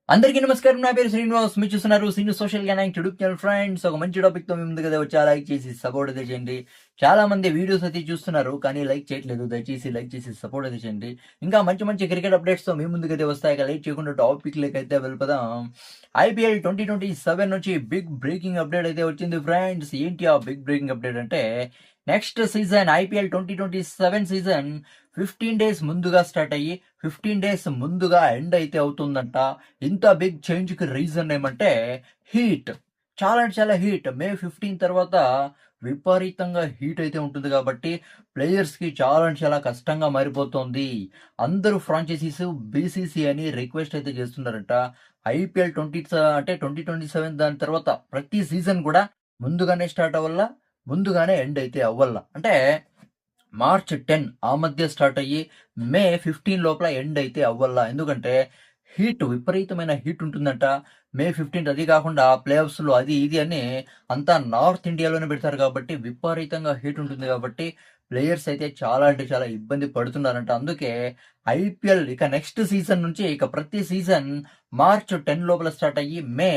అందరికీ నమస్కారం. నా పేరు శ్రీనివాస్. మీరు చూస్తున్నారు శ్రీను సోషల్ గ్యానాంగ్ యూట్యూబ్ ఛానల్. ఫ్రెండ్స్, ఒక మంచి టాపిక్‌తో మీ ముందుకు అయితే వచ్చా. లైక్ చేసి సపోర్ట్ అయితే చేయండి. చాలా మంది వీడియోస్ అయితే చూస్తున్నారు, కానీ లైక్ చేయట్లేదు. దయచేసి లైక్ చేసి సపోర్ట్ అయితే చేయండి. ఇంకా మంచి మంచి క్రికెట్ అప్డేట్స్‌తో మీ ముందుకైతే వస్తాయి. ఇక లేట్ చేయకుండా టాపిక్‌లోకి అయితే వెళ్ళిపోదాం. ఐపీఎల్ 2027 నుంచి బిగ్ బ్రేకింగ్ అప్డేట్ అయితే వచ్చింది ఫ్రెండ్స్. ఏంటి ఆ బిగ్ బ్రేకింగ్ అప్డేట్ అంటే, next season IPL 2027 season 15 days ముందుగా స్టార్ట్ అయ్యి 15 డేస్ ముందుగా ఎండ్ అయితే అవుతుందంట. ఇంత బిగ్ చేంజ్‌కి రీజన్ ఏమంటే హీట్. చాలా అంటే చాలా హీట్. మే 15 తర్వాత విపరీతంగా హీట్ అయితే ఉంటుంది కాబట్టి ప్లేయర్స్‌కి చాలా అంటే చాలా కష్టంగా మారిపోతుంది. అందరూ ఫ్రాంచైజీస్ బీసీసీఐని రిక్వెస్ట్ అయితే చేస్తున్నారంట. ఐపీఎల్ 2027 దాని తర్వాత ప్రతి సీజన్ కూడా ముందుగానే స్టార్ట్ అవ్వల్ల, ముందుగానే ఎండ్ అయితే అవ్వల్ల. అంటే మార్చ్ 10 ఆ మధ్య స్టార్ట్ అయ్యి మే 15 లోపల ఎండ్ అయితే అవ్వల్ల. ఎందుకంటే విపరీతమైన హీట్ ఉంటుందంట. మే 15 అది కాకుండా ప్లే ఆఫ్స్‌లో అది ఇది అని అంతా నార్త్ ఇండియాలోనే పెడతారు కాబట్టి విపరీతంగా హీట్ ఉంటుంది కాబట్టి ప్లేయర్స్ అయితే చాలా అంటే చాలా ఇబ్బంది పడుతున్నారంట. అందుకే ఐపీఎల్ ఇక నెక్స్ట్ సీజన్ నుంచి ఇక ప్రతి సీజన్ మార్చ్ 10 లోపల స్టార్ట్ అయ్యి మే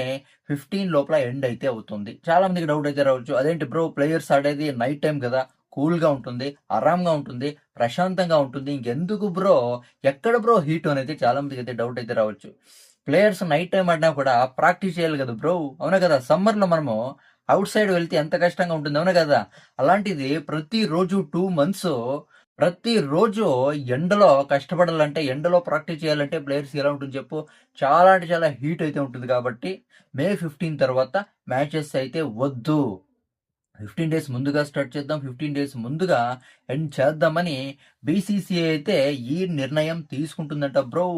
15 లోపల ఎండ్ అయితే అవుతుంది. చాలా మందికి డౌట్ అయితే రావచ్చు. అదేంటి బ్రో, ప్లేయర్స్ ఆడేది నైట్ టైమ్ కదా! కూల్‌గా ఉంటుంది, ఆరాంగా ఉంటుంది, ప్రశాంతంగా ఉంటుంది. ఇంకెందుకు బ్రో, ఎక్కడ బ్రో హీటు అనేది చాలా మందికైతే డౌట్ అయితే రావచ్చు. ప్లేయర్స్ నైట్ టైమ్ ఆడినా కూడా ప్రాక్టీస్ చేయాలి కదా బ్రో! అవునా కదా! సమ్మర్‌లో మనము ఔట్ సైడ్ వెళ్తే ఎంత కష్టంగా ఉంటుంది. అవునా కదా! అలాంటిది ప్రతిరోజు 2 మంత్స్ ప్రతిరోజు ఎండలో కష్టపడాలంటే, ఎండలో ప్రాక్టీస్ చేయాలంటే ప్లేయర్స్‌కి ఎలా ఉంటుంది చెప్పు? చాలా అంటే చాలా హీట్ అయితే ఉంటుంది కాబట్టి మే 15 తర్వాత మ్యాచెస్ అయితే వద్దు. 15 డేస్ ముందుగా స్టార్ట్ చేద్దాం. 15 డేస్ ముందుగా ఎండ్ చేద్దామని బీసీసీఐ అయితే ఈ నిర్ణయం తీసుకుంటుందంట బ్రో.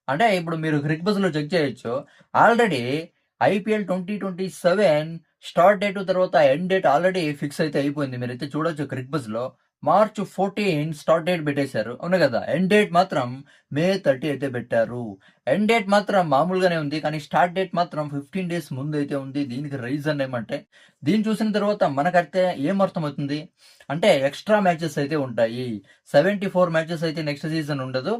అంటే ఇప్పుడు మీరు క్రిక్ బజ్‌లో చెక్ చేయొచ్చు. ఆల్రెడీ ఐపీఎల్ 2027 స్టార్ట్ డేట్ తర్వాత ఎండ్ డేట్ ఆల్రెడీ ఫిక్స్ అయితే అయిపోయింది. మీరైతే చూడొచ్చు క్రిక్ బజ్‌లో. మార్చ్ 14 స్టార్ట్ డేట్ పెట్టేశారు. అవును కదా! ఎండ్ డేట్ మాత్రం మే 30 అయితే పెట్టారు. ఎండ్ డేట్ మాత్రం మామూలుగానే ఉంది. కానీ స్టార్ట్ డేట్ మాత్రం 15 డేస్ ముందైతే ఉంది. దీనికి రీజన్ ఏమంటే, దీన్ని చూసిన తర్వాత మనకైతే ఏమర్థమవుతుంది అంటే, ఎక్స్ట్రా మ్యాచెస్ అయితే ఉంటాయి. 74 మ్యాచెస్ అయితే నెక్స్ట్ సీజన్ ఉండదు.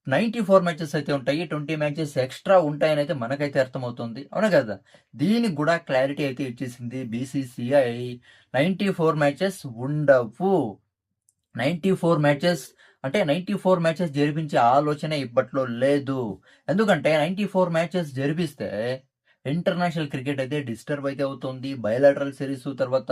94 మ్యాచెస్ అయితే ఉంటాయి. 20 మ్యాచెస్ ఎక్స్ట్రా ఉంటాయని అయితే మనకైతే అర్థమవుతుంది. అవునా కదా! దీనికి కూడా క్లారిటీ అయితే ఇచ్చేసింది బీసీసీఐ. 94 మ్యాచెస్ ఉండవు. 94 మ్యాచెస్ అంటే 94 మ్యాచెస్ జరిపించే ఆలోచన ఇప్పట్లో లేదు. ఎందుకంటే 94 మ్యాచెస్ జరిపిస్తే ఇంటర్నేషనల్ క్రికెట్ అయితే డిస్టర్బ్ అయితే అవుతుంది. బయలాటరల్ సిరీస్ తర్వాత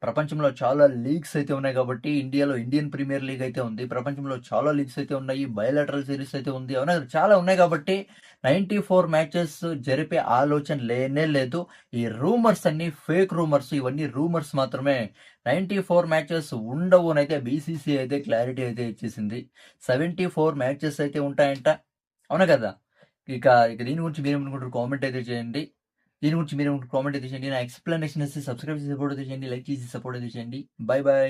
ప్రపంచంలో చాలా లీగ్స్ అయితే ఉన్నాయి కాబట్టి, ఇండియాలో ఇండియన్ ప్రీమియర్ లీగ్ అయితే ఉంది. ప్రపంచంలో చాలా లీగ్స్ అయితే ఉన్నాయి. బయలాటరల్ సిరీస్ అయితే ఉంది. అవునా, చాలా ఉన్నాయి కాబట్టి 94 మ్యాచెస్ జరిపే ఆలోచన లేనే లేదు. ఈ రూమర్స్ అన్నీ ఫేక్ రూమర్స్. ఇవన్నీ రూమర్స్ మాత్రమే. 94 మ్యాచెస్ ఉండవు అనైతే బీసీసీఐ అయితే క్లారిటీ అయితే ఇచ్చేసింది. 74 మ్యాచెస్ అయితే ఉంటాయంట. అవునా కదా! ఇక ఇక దీని గురించి మీరేమనుకుంటారు కామెంట్ అయితే చేయండి. దీని గురించి మీరేమనుకుంటారు కామెంట్ అయితే చేయండి. నా ఎక్స్‌ప్లనేషన్ నచ్చితే సబ్స్క్రైబ్ చేసి సపోర్ట్ అయితే చేయండి. లైక్ చేసి సపోర్ట్ అయితే చేయండి. By by.